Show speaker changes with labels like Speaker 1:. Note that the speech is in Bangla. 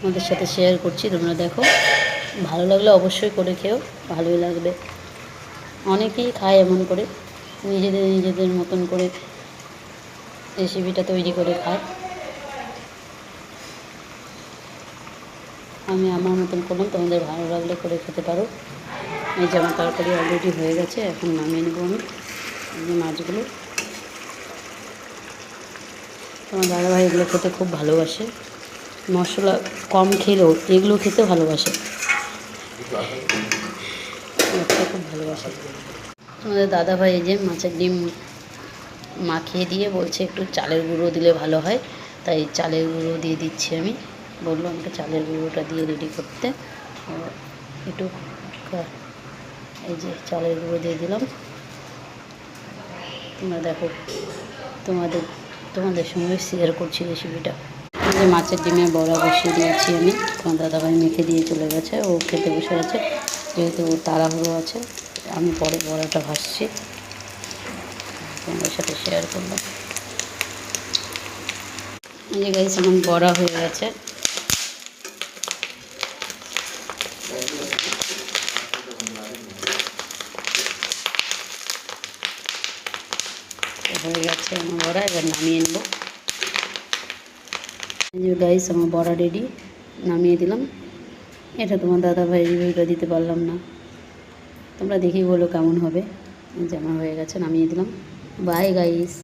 Speaker 1: তোমাদের সাথে শেয়ার করছি, তোমরা দেখো। ভালো লাগলে অবশ্যই করে খেও, ভালোই লাগবে। অনেকেই খায় এমন করে, নিজেদের মতন করে রেসিপিটা তৈরি করে খায়। আমি আমার মতন করলাম, তোমাদের ভালো লাগলে করে খেতে পারো। এই যে আমার তরকারি অলরেডি হয়ে গেছে, এখন নামিয়ে নেবো আমি এই যে মাছগুলো। আমার দাদাভাই এগুলো খেতে খুব ভালোবাসে, মশলা কম খেলেও এগুলো খেতে ভালোবাসে, খুব ভালোবাসে। আমাদের দাদাভাই এই যে মাছের ডিম মাখিয়ে দিয়ে বলছে একটু চালের গুঁড়ো দিলে ভালো হয়, তাই চালের গুঁড়ো দিয়ে দিচ্ছি আমি। বললো আমাকে চালের গুঁড়োটা দিয়ে রেডি করতে, একটু এই যে চালের গুঁড়ো দিয়ে দিলাম। তোমরা দেখো, তোমাদের সঙ্গে শেয়ার করছি রেসিপিটা। এই যে মাছের ডিমের বড়া বসিয়ে দিয়েছি আমি, তোমার দাদাভাই মেখে দিয়ে চলে গেছে, ও খেতে বসে আছে। যেহেতু ওর তাড়াহুড়ো আছে, আমি পরে বড়াটা ভাজছি, তোমাদের সাথে শেয়ার করলাম। এই যে গাইস আমার বড়া হয়ে গেছে। হয়ে গেছে আমার বড়া, এবার নামিয়ে নেব। এই যে গাইস আমার বড়া রেডি, নামিয়ে দিলাম। এটা তোমার দাদাভাই রিভিউটা দিতে পারলাম না, তোমরা দেখেই বলো কেমন হবে। এই যে আমার হয়ে গেছে, নামিয়ে দিলাম। Bye guys.